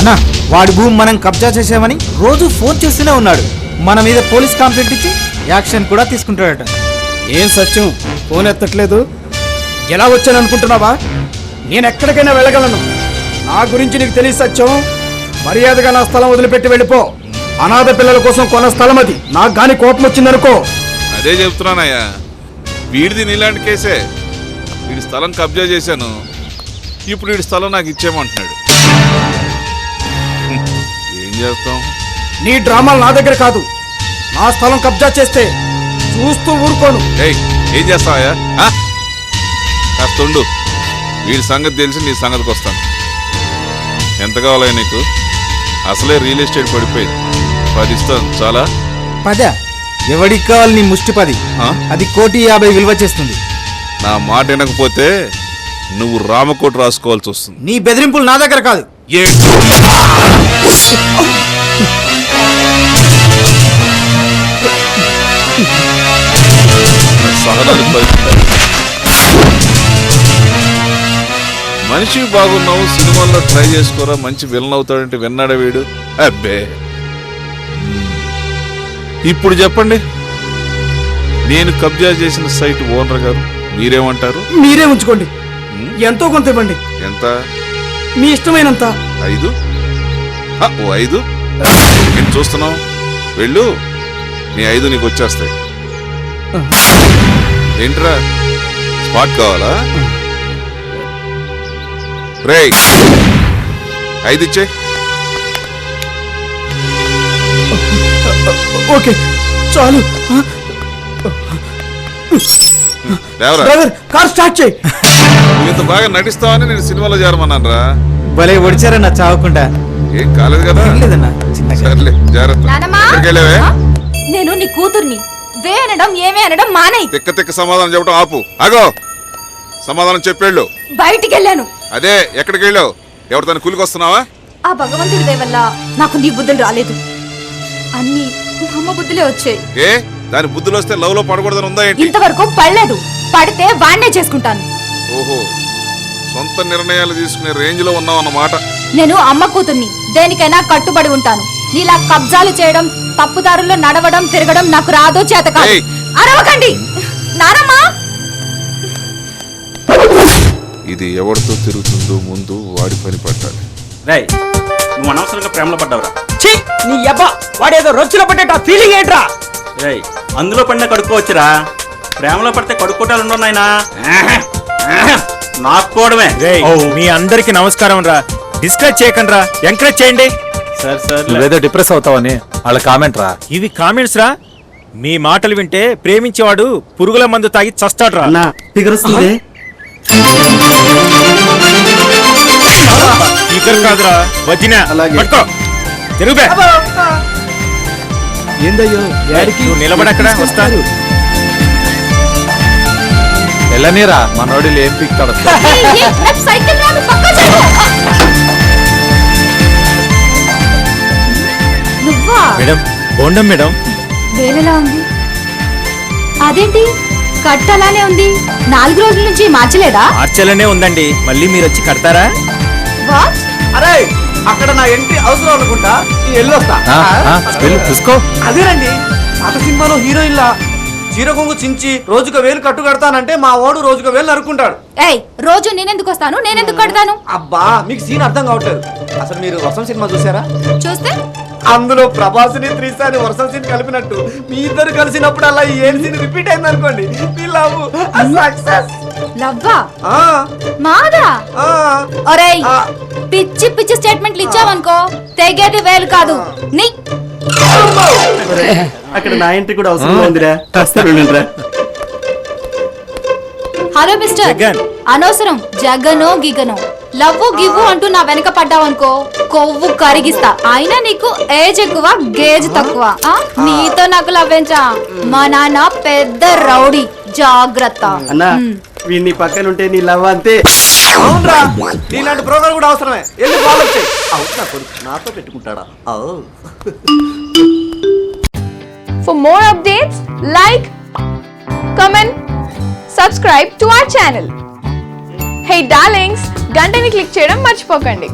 అన్నా వాడి భూమి మనం కబ్జా చేసామని రోజు ఫోన్ చేస్తూనే ఉన్నాడు. మన మీద పోలీస్ కంప్లైంట్ ఇచ్చి యాక్షన్ కూడా తీసుకుంటాడట. ఏం సత్యం ఫోన్ ఎత్తట్లేదు? ఎలా వచ్చాను అనుకుంటున్నావా? నేను ఎక్కడికైనా వెళ్ళగలను. నా గురించి నీకు తెలియదు సత్యం. మర్యాదగా నా స్థలం వదిలిపెట్టి వెళ్ళిపో. అనాథ పిల్లల కోసం కొన్న స్థలం అది. నాకు గాని కోపం వచ్చిందనుకో. అదే చెప్తున్నానయ్యా, వీడిది నీలాంటి కేసే. వీడి స్థలం కబ్జా చేశాను, ఇప్పుడు వీడి స్థలం నాకు ఇచ్చేయమంటున్నాడు. ఏం చేస్తాం? నీ డ్రామాలు నా దగ్గర కాదు. నా స్థలం కబ్జా చేస్తే చూస్తూ ఊరుకోను. ఏం చేస్తావయ్యా? కాస్త ఉండు, వీడి సంగతి తెలిసి నీ సంగతికి వస్తాను. ఎంత కావాలయ్యా నీకు? అసలే రియల్ ఎస్టేట్ పడిపోయింది. 10 ఇస్తాను చాలా? 10? ఎవడికి కావాలి నీ ముష్టి 10? అది 1,50,00,000 విలువ చేస్తుంది. నా మాట వినకపోతే నువ్వు రామకోట రాసుకోవాల్సి వస్తుంది. నీ బెదిరింపులు నా దగ్గర కాదు. మనిషి బాగున్నావు, సినిమాల్లో ట్రై చేసుకోరా, మంచి విలన్ అవుతాడంటే విన్నాడా వీడు? అబ్బే, ఇప్పుడు చెప్పండి, నేను కబ్జా చేసిన సైట్ ఓనర్ గారు మీరేమంటారు? మీరే ఉంచుకోండి, ఎంతో కొంత ఇవ్వండి. ఎంత? మీ ఇష్టమైనంత. 5? ఓ 5 నేను చూస్తున్నావు. వెళ్ళు, నీ 5 నీకు వచ్చేస్తాయి. ఏంట్రా స్పాట్ కావాలా? రే 5 ఇచ్చే. ఓకే చాలు. కార్ స్టార్ట్ చేయి. ఇంత బాగా నటిస్తావని నేను సినిమాలో చేరమన్నాను రా. భలే ఒడిచారన్నా చావకుండా. ఏం కాలేదు కదా? సర్లే, జాగ్రత్త. నేను నీ కూతుర్ని. వే అనడం ఏమే అనడం మానేయ్. తిక్క సమాధానం చెప్పడం ఆపు. ఆగో, సమాధానం చెప్పేళ్ళు. బయటికి వెళ్ళాను. అదే, ఎక్కడికి వెళ్ళావు? ఎవరితో కూలికొస్తున్నావా? ఆ భగవంతుడి దయ వల్ల నాకు నీ బుద్ధులు రాలేదు. అన్ని అమ్మ బుద్ధులే వచ్చాయి. ఏ దాని బుద్ధులు వస్తే లవ్ లో పడకూడదని ఉందా ఏంటి? ఇంతవరకు పడలేదు. పడితే వాణ్ణే చేసుకుంటాను. ఓహో, సొంత నిర్ణయాలు తీసుకునే రేంజ్ లో ఉన్నావు అన్నమాట. నేను అమ్మ కూతుర్ని, దేనికైనా కట్టుబడి ఉంటాను. నీలా కబ్జాలు చేయడం, తప్పుదారుల్లో నడవడం, తిరగడం నాకు రాదో చేత కాదు. అరవకండి నానమ్మా. ఇది ఎవరితో తిరుగుతుందో ముందు వాడి పని పట్టాలి. రేయ్, నువ్వు అనవసరంగా ప్రేమలో పడ్డావురా. ఛీ, నీ అబ్బా వాడేదో రొచ్చులో పడ్డట ఫీలింగ్ ఏంట్రా? రేయ్, అందులో పడినా కడుక్కోవచ్చురా. ప్రేమలో పడితే కడుక్కోటాలు ఉండవు నాయనా. నాకోవడమే. మీ అందరికి నమస్కారం రా. డిస్కస్ చేయకండి రా, ఎంకరేజ్ చేయండి. నువ్వేదో డిప్రెస్ అవుతావని వాళ్ళ కామెంట్ రా. ఇవి కామెంట్స్ రా. మీ మాటలు వింటే ప్రేమించేవాడు పురుగుల మందు తాగి చస్తాడు రా. స్పీకర్ కాదురా, వదినా. పట్టుకో, తిరుగుబే. ఏందయ్యో నువ్వు నిలబడక్కడ, వస్తాను. వెళ్ళనీరా, మనోడిలు ఏం పిక్తాడు. Madam, బోండం madam. వేరేలా ఉంది. అదేంటి కట్టలానే ఉంది? 4 రోజుల నుంచి మార్చలేదా? మార్చలనే ఉందండి. మళ్ళీ మీరు వచ్చి కడతారా? వాట్? అరే, అక్కడ నా ఎంట్రీ అవసరం అనుకుంటా. వెళ్ళొస్తా. చూసుకో. అదేనండి, పాత సినిమాలో హీరోయిన్ లా చీర కొంగు చించి రోజుకు 1000 కట్టు కడతానంటే మా వాడు రోజుకు 1000 నరుకుంటాడు. ఏయ్, రోజు నేనెందుకు వస్తాను? నేనెందుకు కడతాను? అబ్బా, మీకు సీన్ అర్థం కావట్లేదు. అసలు మీరు వర్షం సినిమా చూసారా? చూస్తే అందులో ప్రభాస్ని త్రిశాని వర్షం సీన్ కలిపినట్టు మీ ఇద్దరు కలిసినప్పుడు అలా ఈ ఏం సీన్ రిపీట్ అయింది అనుకోండి. మీ లవ్ సక్సెస్. లవ్వా? మాదా? ఒరేయ్, పిచ్చి పిచ్చి స్టేట్మెంట్లు ఇచ్చావనుకో తెగేది వేలు కాదు. నీ అక్కడ నా ఎంట్రీ కూడా అవసరం ఉందిరా. హలో మిస్టర్, అనవసరం జగనో గిగనో లవ్వు గివ్వు అంటూ నా వెనక పడ్డావనుకో కొవ్వు కరిగిస్తా. అయినా నీకు ఏజ్ ఎక్కువ, గేజ్ తక్కువ. నీతో నాకు లవ్వేంచా? మా నాన్న పెద్ద రౌడీ, జాగ్రత్త. అన్నా, వీడిని పక్కన ఉంటే నీ లవ్ అంతే. అవునరా, నీలాంటి ప్రోగ్రామ్ కూడా అవసరమే. ఎందుకు ఫాలో చేయి. అవునా కొడుకు నాతో పెట్టుకుంటాడా? For more updates, like, comment, subscribe to our channel. Hey darlings, గంటని click చేయడం మర్చిపోకండి.